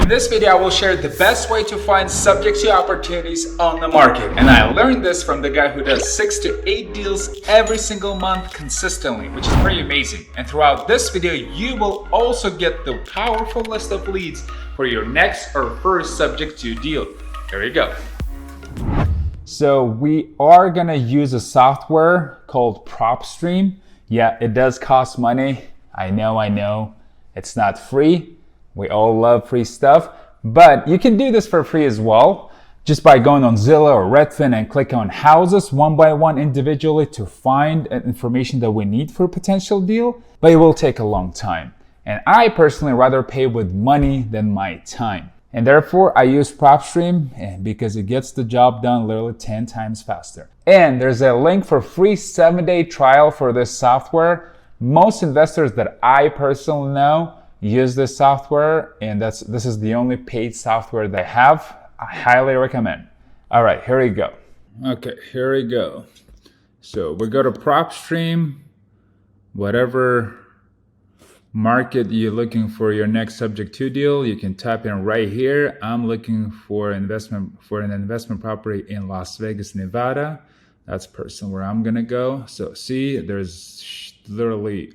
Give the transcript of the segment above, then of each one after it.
In this video, I will share the best way to find subject to opportunities on the market. And I learned this from the guy who does 6 to 8 deals every single month consistently, which is pretty amazing. And throughout this video, you will also get the powerful list of leads for your next or first subject to deal. Here we go. So we are gonna use a software called PropStream. Yeah, it does cost money. I know. It's not free. We all love free stuff, but you can do this for free as well, just by going on Zillow or Redfin and click on houses one by one individually to find information that we need for a potential deal, but it will take a long time. And I personally rather pay with money than my time. And therefore I use PropStream because it gets the job done literally 10 times faster. And there's a link for free 7-day trial for this software. Most investors that I personally know use this software, and this is the only paid software that I have. I highly recommend. All right, here we go. Okay, here we go. So we go to PropStream, whatever market you're looking for your next subject to deal, you can type in right here. I'm looking for an investment property in Las Vegas, Nevada. That's personally where I'm gonna go. So see, there's literally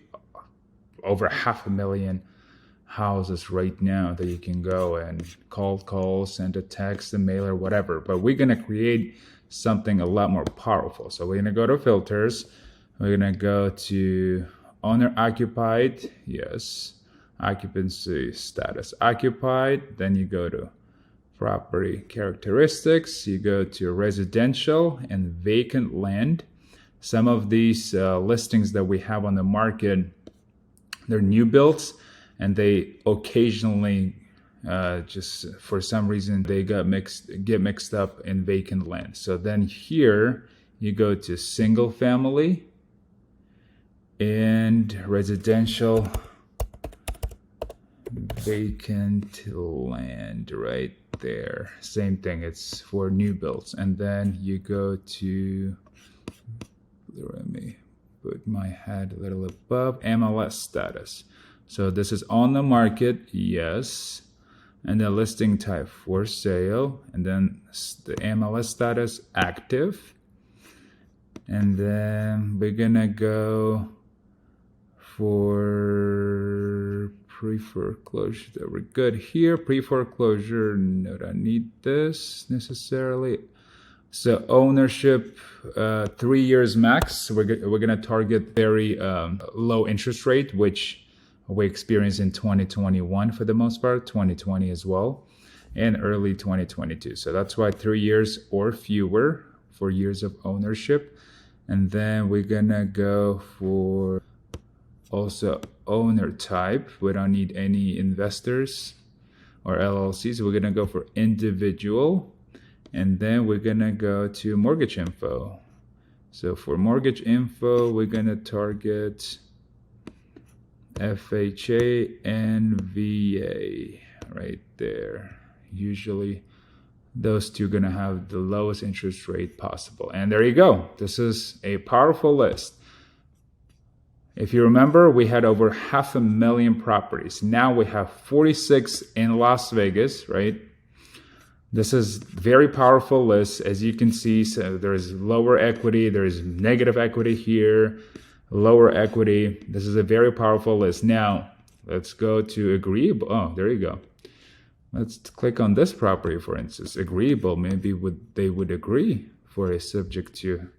over 500,000 houses right now that you can go and call, send a text, a mailer, whatever. But we're gonna create something a lot more powerful. So we're gonna go to filters. We're gonna go to owner occupied, yes, occupancy status occupied. Then you go to property characteristics. You go to residential and vacant land. Some of these listings that we have on the market, they're new builds, and they occasionally just for some reason they get mixed up in vacant land. So then here you go to single family and residential vacant land right there. Same thing, it's for new builds. And then you go to, let me put my head a little above, MLS status. So this is on the market, yes. And the listing type for sale. And then the MLS status active. And then we're gonna go for pre-foreclosure. We're good here. Pre-foreclosure, no, I don't need this necessarily. So ownership, 3 years max. We're gonna target very low interest rate, which we experienced in 2021 for the most part, 2020 as well, and early 2022. So that's why 3 years or fewer for years of ownership. And then we're gonna go for also owner type. We don't need any investors or LLCs. We're gonna go for individual. And then we're gonna go to mortgage info. So for mortgage info, we're gonna target FHA and VA right there. Usually those two are gonna have the lowest interest rate possible. And there you go. This is a powerful list. If you remember, we had over 500,000 properties. Now we have 46 in Las Vegas, right? This is very powerful list. As you can see, so there's lower equity, there's negative equity here, lower equity. This is a very powerful list. Now, let's go to agreeable. Oh, there you go. Let's click on this property, for instance. Agreeable, maybe they would agree for a subject to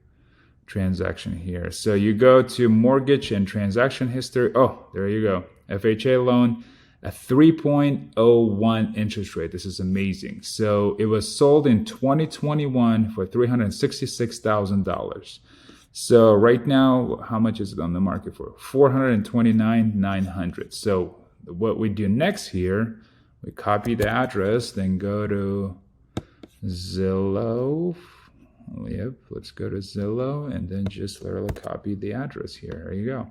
transaction here. So you go to mortgage and transaction history. Oh, there you go. FHA loan, a 3.01 interest rate. This is amazing. So it was sold in 2021 for $366,000. So right now, how much is it on the market for? $429,900. So what we do next here, we copy the address, then go to Zillow. Yep, let's go to Zillow and then just literally copy the address here. There you go.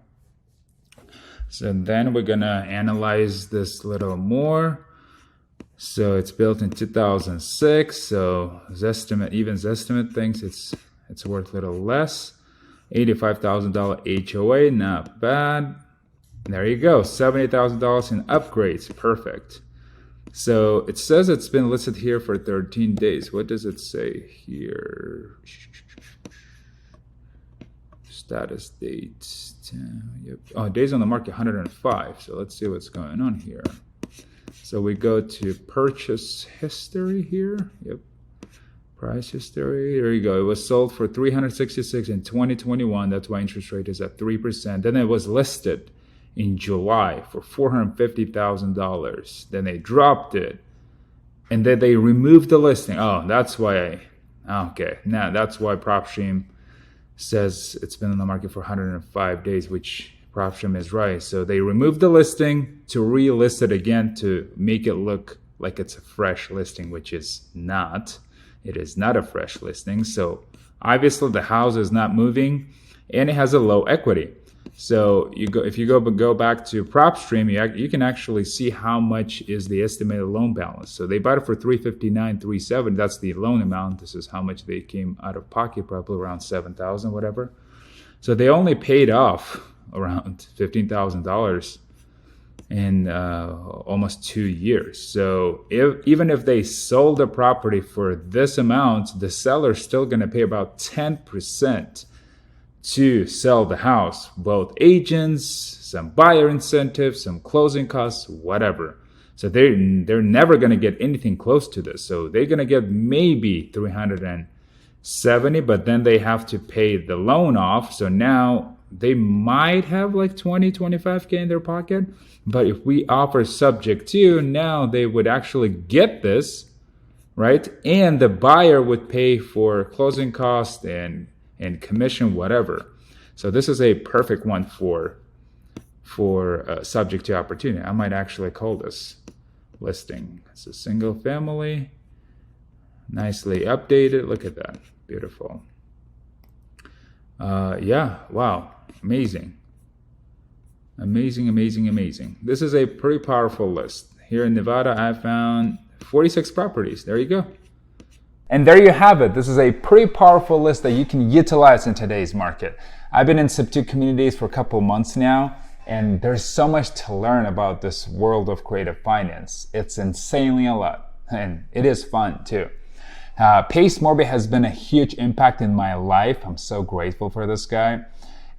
So then we're gonna analyze this a little more. So it's built in 2006. So Zestimate thinks it's worth a little less. $85,000 HOA, not bad. There you go, $70,000 in upgrades, perfect. So it says it's been listed here for 13 days. What does it say here? Status date. Yep. Oh, days on the market 105. So let's see what's going on here. So we go to purchase history here. Yep. Price history. There you go. It was sold for $366 in 2021. That's why interest rate is at 3%. Then it was listed in July for $450,000. Then they dropped it, and then they removed the listing. Oh, that's why. Okay, now that's why PropStream says it's been on the market for 105 days, which PropStream is right. So they removed the listing to relist it again to make it look like it's a fresh listing, which is not. It is not a fresh listing. So obviously the house is not moving, and it has a low equity. So if you go back to PropStream, you can actually see how much is the estimated loan balance. So they bought it for $359,370. That's the loan amount. This is how much they came out of pocket, probably around $7,000, whatever. So they only paid off around $15,000 in almost 2 years. So even if they sold the property for this amount, the seller's still going to pay about 10% to sell the house, both agents, some buyer incentives, some closing costs, whatever. So they're never going to get anything close to this. So they're going to get maybe $370, but then they have to pay the loan off. So now they might have like 25K in their pocket. But if we offer subject to, now they would actually get this, right? And the buyer would pay for closing costs and commission, whatever. So this is a perfect one for subject to opportunity. I might actually call this listing. It's a single family, nicely updated. Look at that, beautiful. Yeah, wow, amazing. Amazing. This is a pretty powerful list. Here in Nevada, I found 46 properties. There you go. And there you have it. This is a pretty powerful list that you can utilize in today's market. I've been in SubTo communities for a couple months now, and there's so much to learn about this world of creative finance. It's insanely a lot, and it is fun too. Pace Morby has been a huge impact in my life. I'm so grateful for this guy.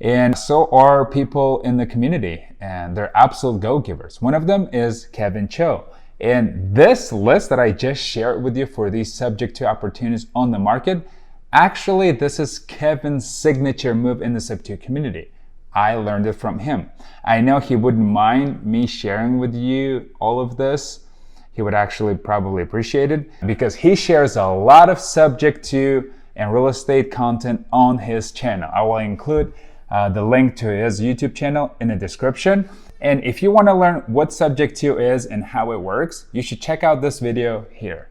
And so are people in the community, and they're absolute go-givers. One of them is Kevin Choe. And this list that I just shared with you for these subject to opportunities on the market, actually, this is Kevin's signature move in the SubTo community. I learned it from him. I know he wouldn't mind me sharing with you all of this. He would actually probably appreciate it because he shares a lot of subject to and real estate content on his channel. I will include the link to his YouTube channel in the description. And if you want to learn what subject to is and how it works, you should check out this video here.